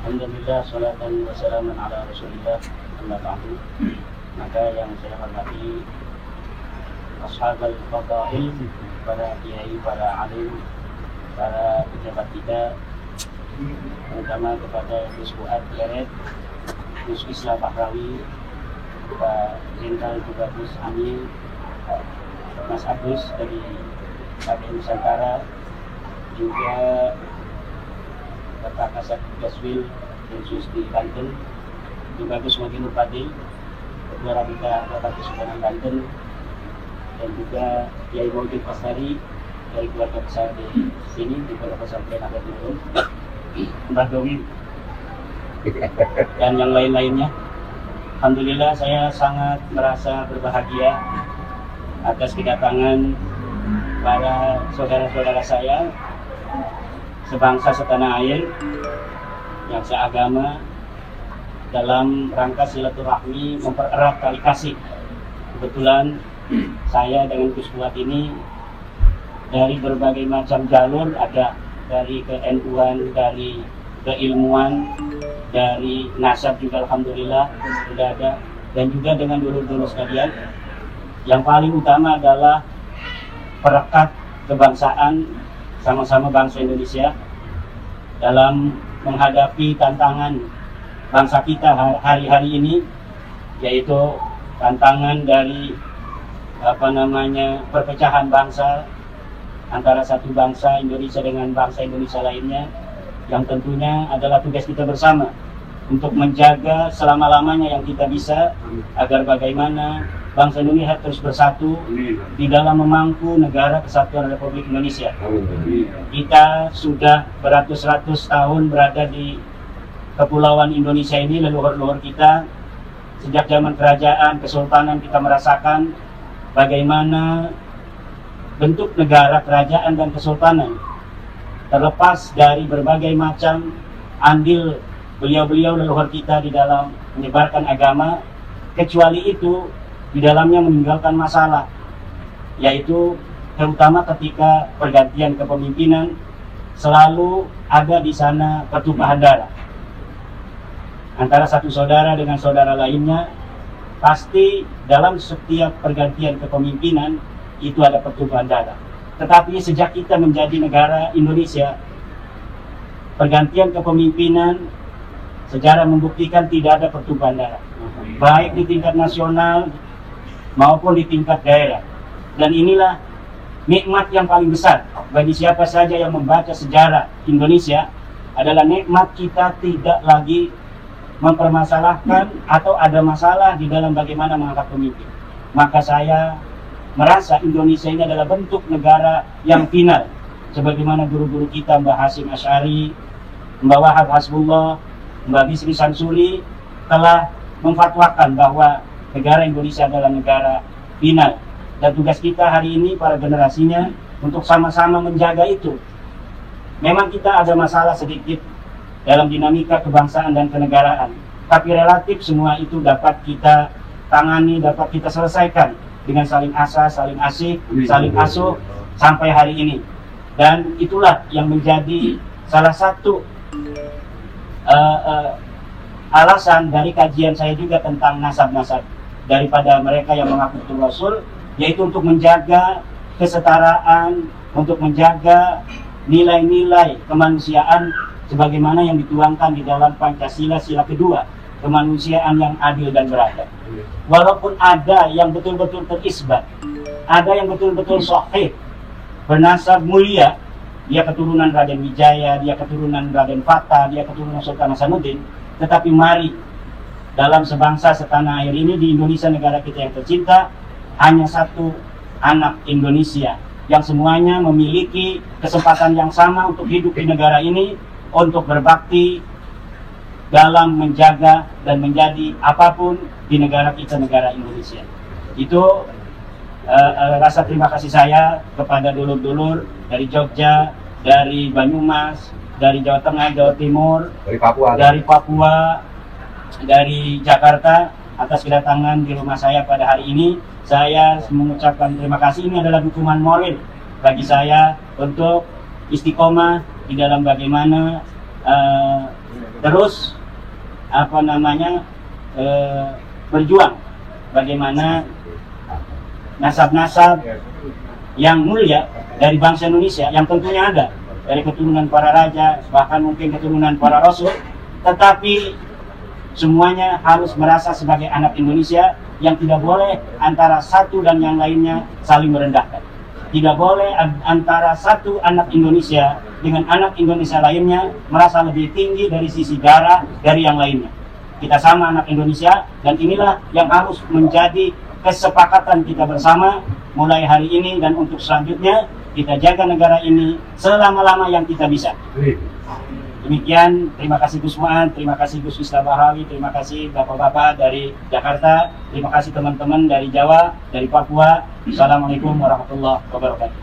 Alhamdulillah, salatan wassalaman ala rasulillah, amma ba'du. Maka yang saya hormati ashabal fadail, para kiai, para alim, para pejabat kita, terutama kepada Gus Fuad Leret, Gus Islam Bahrawi, Pak Jenderal juga Gus Amin, Mas Agus dari KPI Nusantara, juga Bapak Kasat Gaswil Densus di Banten, juga Gus Muhammad Fadil, Ketua Rabita Bapak Kesultanan Banten, dan juga Kiai Maujud Pasari dari keluarga besar di sini di Pondok Pesantren Adat Nurul, Mbah Dowi, dan yang lain-lainnya. Alhamdulillah, saya sangat merasa berbahagia atas kedatangan para saudara-saudara saya sebangsa setanah air yang seagama dalam rangka silaturahmi mempererat tali kasih. Kebetulan saya dengan Gus Fuad ini dari berbagai macam jalur, ada dari ke-NU-an, dari keilmuan, dari nasab juga alhamdulillah sudah ada, dan juga dengan dulur-dulur sekalian. Yang paling utama adalah perekat kebangsaan, sama-sama bangsa Indonesia dalam menghadapi tantangan bangsa kita hari-hari ini, yaitu tantangan dari perpecahan bangsa antara satu bangsa Indonesia dengan bangsa Indonesia lainnya, yang tentunya adalah tugas kita bersama untuk menjaga selama-lamanya yang kita bisa, agar bagaimana bangsa Indonesia terus bersatu di dalam memangku negara kesatuan Republik Indonesia. Kita sudah beratus-ratus tahun berada di kepulauan Indonesia ini, leluhur-leluhur kita. Sejak zaman kerajaan, kesultanan, kita merasakan bagaimana bentuk negara, kerajaan, dan kesultanan. Terlepas dari berbagai macam andil beliau-beliau leluhur kita di dalam menyebarkan agama, kecuali itu di dalamnya meninggalkan masalah, yaitu terutama ketika pergantian kepemimpinan selalu ada di sana pertumpahan darah antara satu saudara dengan saudara lainnya. Pasti dalam setiap pergantian kepemimpinan itu ada pertumpahan darah. Tetapi sejak kita menjadi negara Indonesia, pergantian kepemimpinan sejarah membuktikan tidak ada pertumpahan darah, baik di tingkat nasional maupun di tingkat daerah. Dan inilah nikmat yang paling besar bagi siapa saja yang membaca sejarah Indonesia, adalah nikmat kita tidak lagi mempermasalahkan atau ada masalah di dalam bagaimana mengangkat pemimpin. Maka saya merasa Indonesia ini adalah bentuk negara yang final, sebagaimana guru-guru kita Mbah Hasyim Asy'ari, Mbah Wahab Hasbullah, Mbah Bisri Samsuri telah memfatwakan bahwa negara Indonesia adalah negara final. Dan tugas kita hari ini, para generasinya, untuk sama-sama menjaga itu. Memang kita ada masalah sedikit dalam dinamika kebangsaan dan kenegaraan, tapi relatif semua itu dapat kita tangani, dapat kita selesaikan dengan saling asah, saling asih, saling asuh sampai hari ini. Dan itulah yang menjadi salah satu alasan dari kajian saya juga tentang nasab-nasab daripada mereka yang mengaku betul Rasul, yaitu untuk menjaga kesetaraan, untuk menjaga nilai-nilai kemanusiaan sebagaimana yang dituangkan di dalam Pancasila sila kedua, kemanusiaan yang adil dan beradab. Walaupun ada yang betul-betul terisbat, ada yang betul-betul sahih, bernasab mulia, dia keturunan Raden Wijaya, dia keturunan Raden Fatah, dia keturunan Sultan Hasanuddin, tetapi mari dalam sebangsa setanah air ini, di Indonesia negara kita yang tercinta, hanya satu anak Indonesia yang semuanya memiliki kesempatan yang sama untuk hidup di negara ini, untuk berbakti dalam menjaga dan menjadi apapun di negara kita, negara Indonesia. Itu rasa terima kasih saya kepada dulur-dulur dari Jogja, dari Banyumas, dari Jawa Tengah, Jawa Timur, dari Papua, dari Jakarta, atas kedatangan di rumah saya pada hari ini. Saya mengucapkan terima kasih. Ini adalah dukungan moral bagi saya untuk istiqomah di dalam bagaimana terus berjuang bagaimana nasab-nasab yang mulia dari bangsa Indonesia yang tentunya ada dari keturunan para raja, bahkan mungkin keturunan para rasul, tetapi semuanya harus merasa sebagai anak Indonesia, yang tidak boleh antara satu dan yang lainnya saling merendahkan. Tidak boleh antara satu anak Indonesia dengan anak Indonesia lainnya merasa lebih tinggi dari sisi darah dari yang lainnya. Kita sama anak Indonesia, dan inilah yang harus menjadi kesepakatan kita bersama mulai hari ini dan untuk selanjutnya. Kita jaga negara ini selama-lama yang kita bisa. Demikian, terima kasih Gus Mu'ad, terima kasih Gus Miftahbahawi, terima kasih Bapak-Bapak dari Jakarta, terima kasih teman-teman dari Jawa, dari Papua. Assalamualaikum warahmatullahi wabarakatuh.